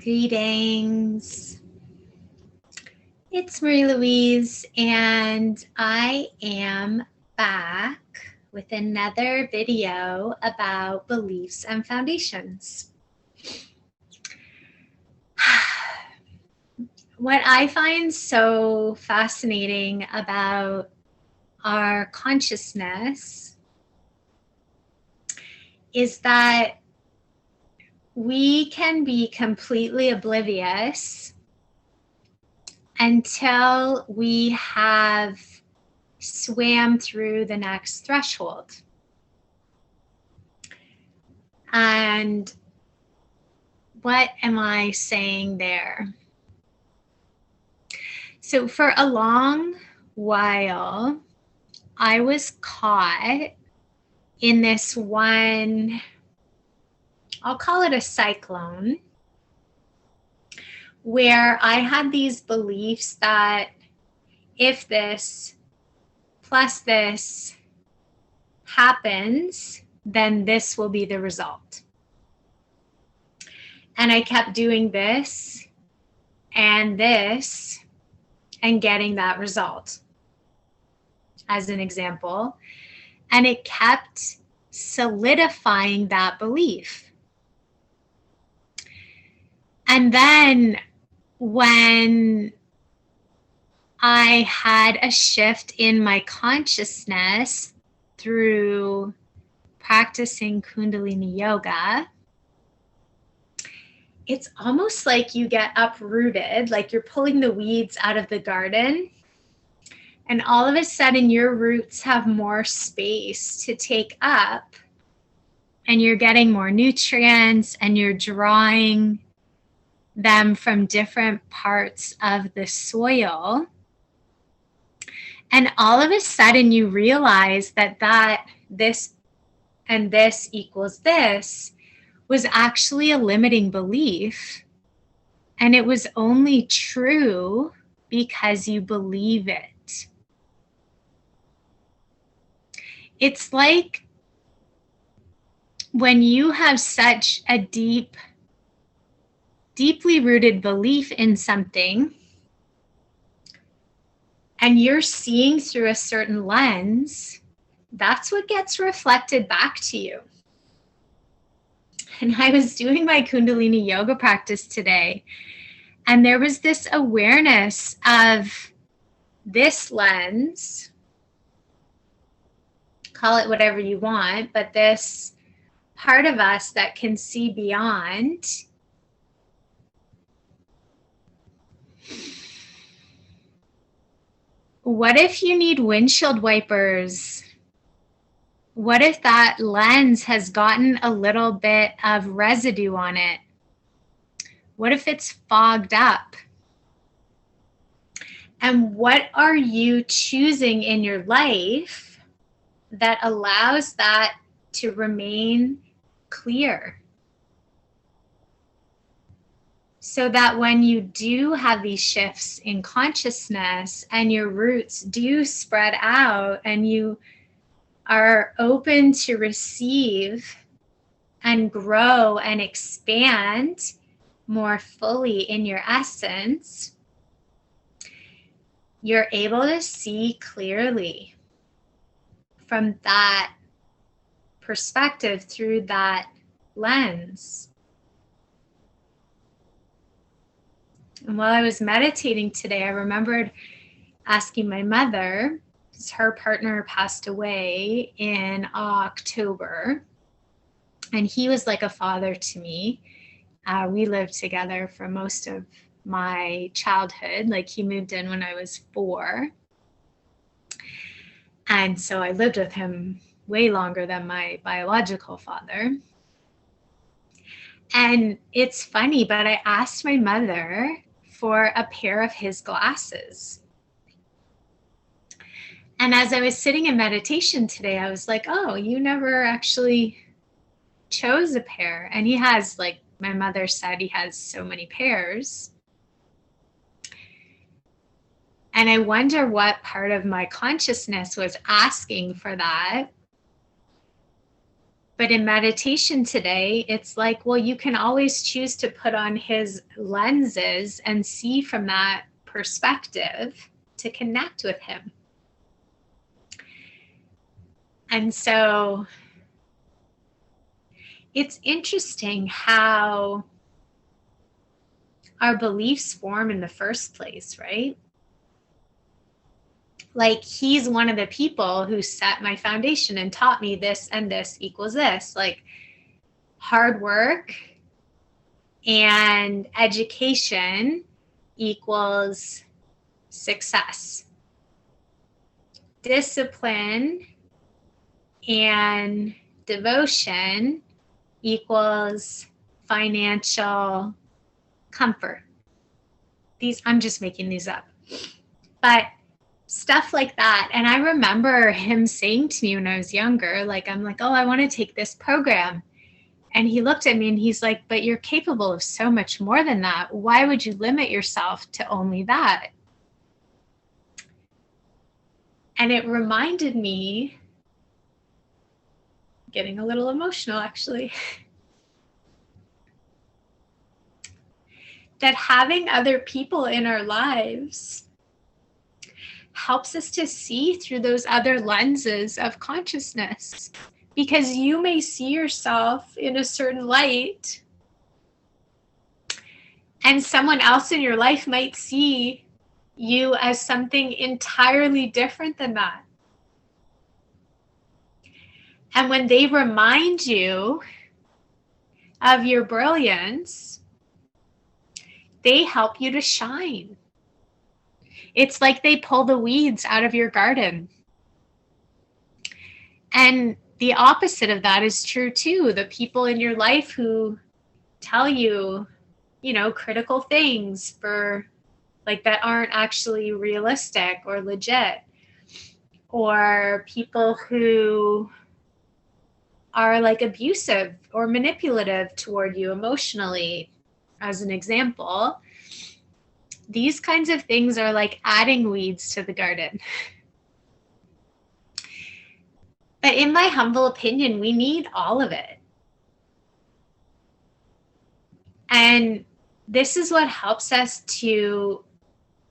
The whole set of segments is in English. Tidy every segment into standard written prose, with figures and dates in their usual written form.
Greetings. It's Marie-Louise, and I am back with another video about beliefs and foundations. What I find so fascinating about our consciousness is that we can be completely oblivious until we have swam through the next threshold. And what am I saying there? So for a long while, I was caught in this one, I'll call it a cyclone, where I had these beliefs that if this plus this happens, then this will be the result. And I kept doing this and getting that result, as an example. And it kept solidifying that belief. And then when I had a shift in my consciousness through practicing Kundalini yoga, it's almost like you get uprooted, like you're pulling the weeds out of the garden, and all of a sudden your roots have more space to take up, and you're getting more nutrients, and you're drawing them from different parts of the soil. And all of a sudden you realize that this and this equals this was actually a limiting belief. And it was only true because you believe it. It's like when you have such a deeply rooted belief in something, and you're seeing through a certain lens, that's what gets reflected back to you. And I was doing my Kundalini yoga practice today, and there was this awareness of this lens, call it whatever you want, but this part of us that can see beyond. What if you need windshield wipers? What if that lens has gotten a little bit of residue on it? What if it's fogged up? And what are you choosing in your life that allows that to remain clear? So that when you do have these shifts in consciousness and your roots do spread out and you are open to receive and grow and expand more fully in your essence, you're able to see clearly from that perspective through that lens. And while I was meditating today, I remembered asking my mother, because her partner passed away in October, and he was like a father to me. We lived together for most of my childhood. Like, he moved in when I was 4. And so I lived with him way longer than my biological father. And it's funny, but I asked my mother for a pair of his glasses. And as I was sitting in meditation today, I was like, oh, you never actually chose a pair. And he has, like my mother said, he has so many pairs. And I wonder what part of my consciousness was asking for that. But in meditation today, it's like, well, you can always choose to put on his lenses and see from that perspective to connect with him. And so it's interesting how our beliefs form in the first place, right? Like, he's one of the people who set my foundation and taught me this and this equals this. Like, hard work and education equals success. Discipline and devotion equals financial comfort. I'm just making these up. But stuff like that. And I remember him saying to me when I was younger, like, I'm like, oh, I want to take this program. And he looked at me and he's like, but you're capable of so much more than that. Why would you limit yourself to only that? And it reminded me, getting a little emotional actually, that having other people in our lives helps us to see through those other lenses of consciousness. Because you may see yourself in a certain light, and someone else in your life might see you as something entirely different than that. And when they remind you of your brilliance, they help you to shine. It's like they pull the weeds out of your garden. And the opposite of that is true too. The people in your life who tell you, critical things for like that aren't actually realistic or legit, or people who are like abusive or manipulative toward you emotionally, as an example. These kinds of things are like adding weeds to the garden. But in my humble opinion, we need all of it. And this is what helps us to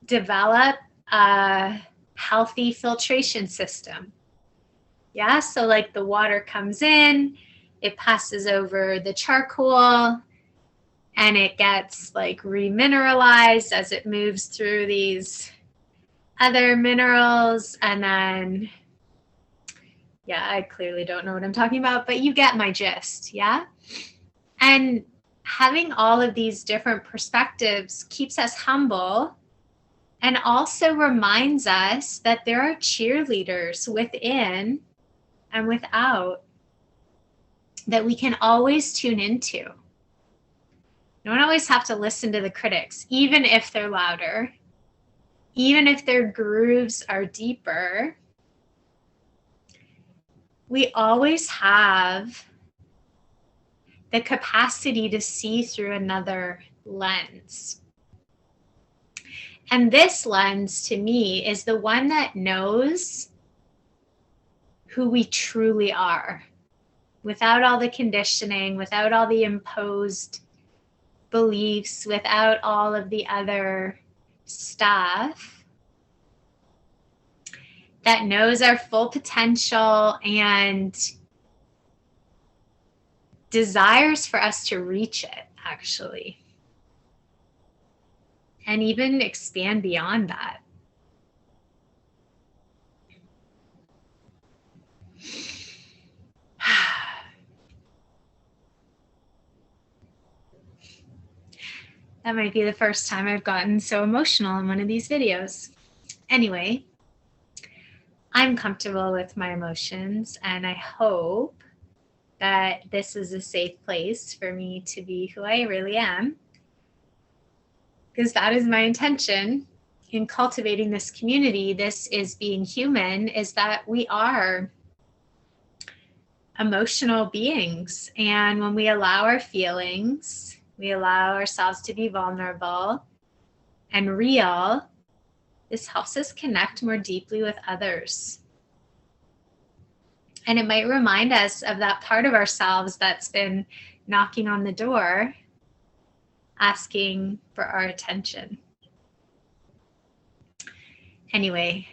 develop a healthy filtration system. Yeah, so like the water comes in, it passes over the charcoal, and it gets like remineralized as it moves through these other minerals. And then, yeah, I clearly don't know what I'm talking about, but you get my gist, yeah? And having all of these different perspectives keeps us humble and also reminds us that there are cheerleaders within and without that we can always tune into. You don't always have to listen to the critics, even if they're louder, even if their grooves are deeper. We always have the capacity to see through another lens. And this lens, to me, is the one that knows who we truly are, without all the conditioning, without all the imposed beliefs, without all of the other stuff, that knows our full potential and desires for us to reach it, actually, and even expand beyond that. That might be the first time I've gotten so emotional in one of these videos. Anyway, I'm comfortable with my emotions, and I hope that this is a safe place for me to be who I really am, because that is my intention in cultivating this community. This is being human, is that we are emotional beings. And when we allow our feelings, we allow ourselves to be vulnerable and real, this helps us connect more deeply with others. And it might remind us of that part of ourselves that's been knocking on the door, asking for our attention. Anyway,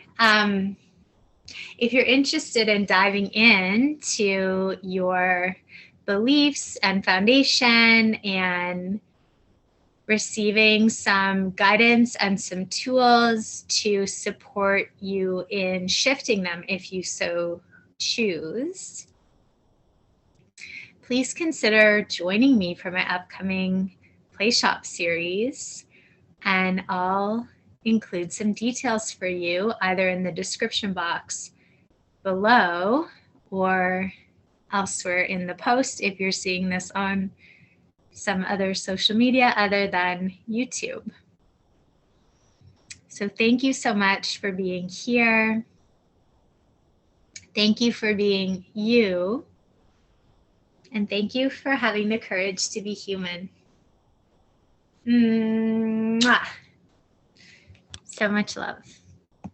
if you're interested in diving into your beliefs and foundation and receiving some guidance and some tools to support you in shifting them if you so choose, please consider joining me for my upcoming Play Shop series, and I'll include some details for you either in the description box below or elsewhere in the post if you're seeing this on some other social media other than YouTube. So thank you so much for being here. Thank you for being you. And thank you for having the courage to be human. Mwah. So much love.